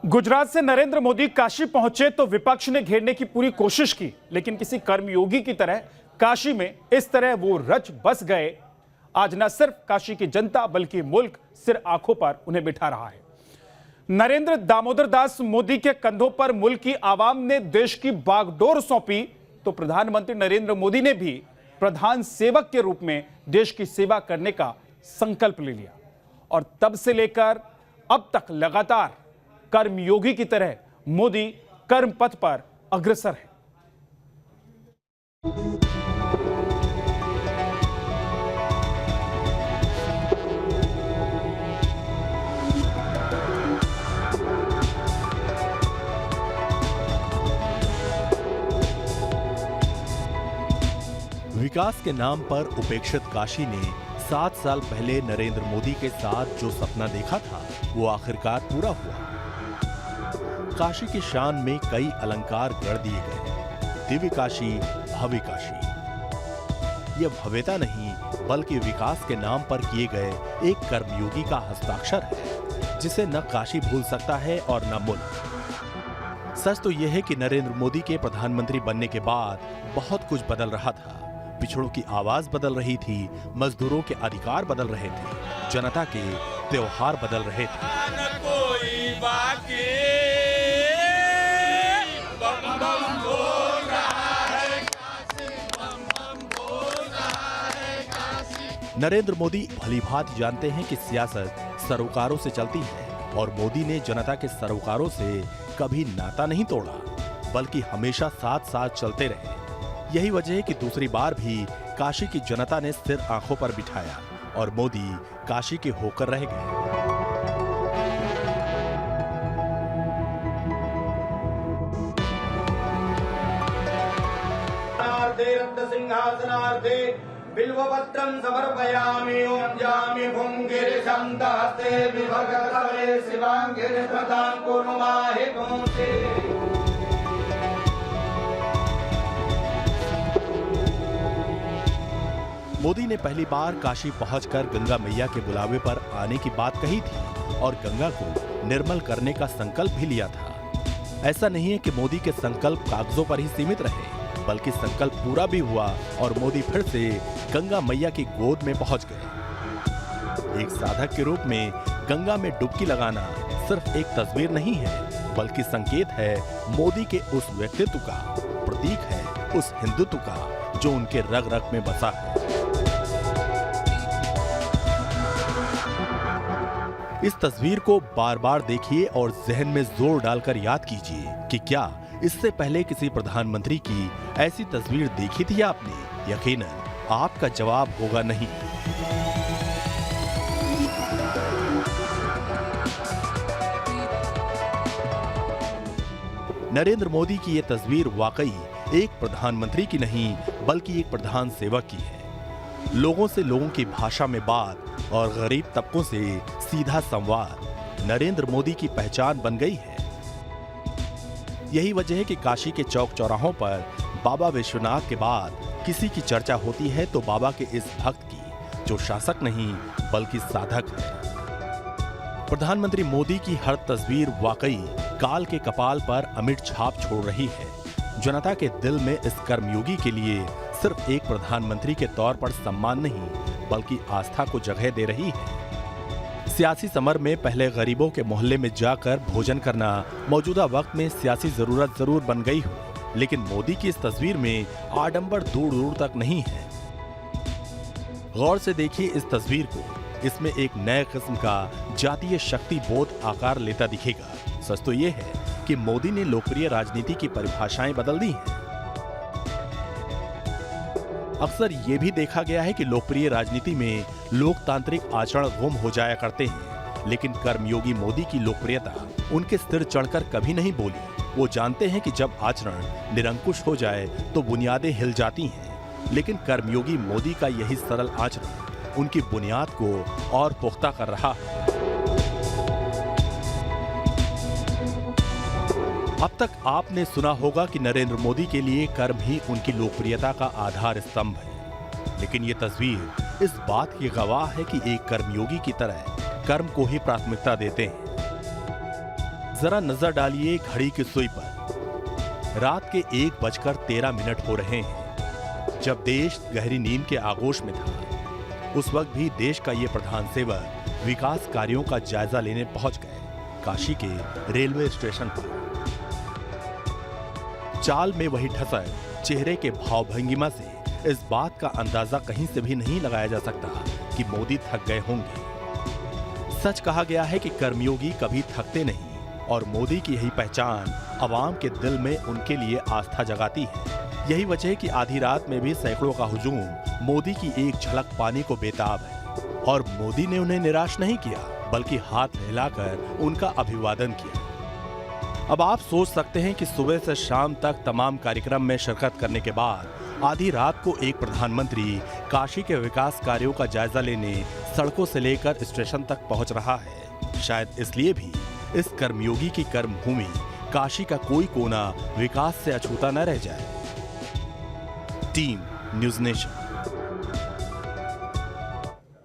गुजरात से नरेंद्र मोदी काशी पहुंचे तो विपक्ष ने घेरने की पूरी कोशिश की, लेकिन किसी कर्मयोगी की तरह काशी में इस तरह वो रच बस गए। आज न सिर्फ काशी की जनता बल्कि मुल्क सिर आंखों पर उन्हें बिठा रहा है। नरेंद्र दामोदर दास मोदी के कंधों पर मुल्क की आवाम ने देश की बागडोर सौंपी तो प्रधानमंत्री नरेंद्र मोदी ने भी प्रधान सेवक के रूप में देश की सेवा करने का संकल्प ले लिया और तब से लेकर अब तक लगातार कर्मयोगी की तरह मोदी कर्म पथ पर अग्रसर है। विकास के नाम पर उपेक्षित काशी ने 7 साल पहले नरेंद्र मोदी के साथ जो सपना देखा था वो आखिरकार पूरा हुआ। काशी की शान में कई अलंकार गढ़ दिए गए। दिव्य काशी, भव्य काशी। यह भव्यता नहीं बल्कि विकास के नाम पर किए गए एक कर्मयोगी का हस्ताक्षर है जिसे न काशी भूल सकता है और न मुल्क। सच तो यह है कि नरेंद्र मोदी के प्रधानमंत्री बनने के बाद बहुत कुछ बदल रहा था। पिछड़ों की आवाज बदल रही थी, मजदूरों के अधिकार बदल रहे थे, जनता के त्योहार बदल रहे थे। नरेंद्र मोदी भलीभांति जानते हैं कि सियासत सरोकारों से चलती है और मोदी ने जनता के सरोकारों से कभी नाता नहीं तोड़ा बल्कि हमेशा साथ साथ चलते रहे। यही वजह है कि दूसरी बार भी काशी की जनता ने सिर आंखों पर बिठाया और मोदी काशी के होकर रह गए। सिंहासनार्थे बिल्वपत्रं समर्पयामि ओम जामि भुंगिरिशंतहस्ते विभगतवे शिवांगिरिप्रदान कुर्माहि भूते। मोदी ने पहली बार काशी पहुंचकर गंगा मैया के बुलावे पर आने की बात कही थी और गंगा को निर्मल करने का संकल्प भी लिया था। ऐसा नहीं है कि मोदी के संकल्प कागजों पर ही सीमित रहे बल्कि संकल्प पूरा भी हुआ और मोदी फिर से गंगा मैया की गोद में पहुंच गए। एक साधक के रूप में गंगा में डुबकी लगाना सिर्फ एक तस्वीर नहीं है बल्कि संकेत है मोदी के उस व्यक्तित्व का, प्रतीक है उस हिंदुत्व का जो उनके रग रग में बसा है। इस तस्वीर को बार बार देखिए और जहन में जोर डालकर याद कीजिए कि क्या इससे पहले किसी प्रधानमंत्री की ऐसी तस्वीर देखी थी आपने? यकीनन आपका जवाब होगा नहीं। नरेंद्र मोदी की यह तस्वीर वाकई एक प्रधानमंत्री की नहीं बल्कि एक प्रधान सेवक की है। लोगों से लोगों की भाषा में बात और गरीब तबकों से सीधा संवाद नरेंद्र मोदी की पहचान बन गई है। यही वजह है कि काशी के चौक चौराहों पर बाबा विश्वनाथ के बाद किसी की चर्चा होती है तो बाबा के इस भक्त की जो शासक नहीं बल्कि साधक है। प्रधानमंत्री मोदी की हर तस्वीर वाकई काल के कपाल पर अमिट छाप छोड़ रही है। जनता के दिल में इस कर्मयोगी के लिए सिर्फ एक प्रधानमंत्री के तौर पर सम्मान नहीं बल्कि आस्था को जगह दे रही है। सियासी समर में पहले गरीबों के मोहल्ले में जाकर भोजन करना मौजूदा वक्त में सियासी जरूरत जरूर बन गई हो, लेकिन मोदी की इस तस्वीर में आडंबर दूर दूर तक नहीं है। गौर से देखिए इस तस्वीर को, इसमें एक नए किस्म का जातीय शक्ति बोध आकार लेता दिखेगा। सच तो ये है कि मोदी ने लोकप्रिय राजनीति की परिभाषाएं बदल दी हैं। अक्सर ये भी देखा गया है कि लोकप्रिय राजनीति में लोकतांत्रिक आचरण गुम हो जाया करते हैं, लेकिन कर्मयोगी मोदी की लोकप्रियता उनके सिर चढ़कर कभी नहीं बोली। वो जानते हैं कि जब आचरण निरंकुश हो जाए तो बुनियादें हिल जाती हैं, लेकिन कर्मयोगी मोदी का यही सरल आचरण उनकी बुनियाद को और पुख्ता कर रहा है। अब तक आपने सुना होगा कि नरेंद्र मोदी के लिए कर्म ही उनकी लोकप्रियता का आधार स्तंभ है, लेकिन ये तस्वीर इस बात की गवाह है कि एक कर्मयोगी की तरह कर्म को ही प्राथमिकता देते हैं। जरा नजर डालिए घड़ी की सुई पर। रात के 1:13 हो रहे हैं। जब देश गहरी नींद के आगोश में था, उस वक्त भी देश का ये प्रधान सेवक विकास कार्यों का जायजा लेने पहुंच गए काशी के रेलवे स्टेशन पर। चाल में वही ठसर, चेहरे के भाव भंगिमा से इस बात का अंदाजा कहीं से भी नहीं लगाया जा सकता कि मोदी थक गए होंगे। सच कहा गया है कि कर्मयोगी कभी थकते नहीं और मोदी की यही पहचान अवाम के दिल में उनके लिए आस्था जगाती है। यही वजह है कि आधी रात में भी सैकड़ों का हुजूम मोदी की एक झलक पाने को बेताब है और मोदी ने उन्हें निराश नहीं किया, बल्कि हाथ हिलाकर उनका अभिवादन किया। अब आप सोच सकते हैं कि सुबह से शाम तक तमाम कार्यक्रम में शिरकत करने के बाद आधी रात को एक प्रधानमंत्री काशी के विकास कार्यों का जायजा लेने सड़कों से लेकर स्टेशन तक पहुंच रहा है। शायद इसलिए भी इस कर्मयोगी की कर्मभूमि काशी का कोई कोना विकास से अछूता न रह जाए। Team news nation.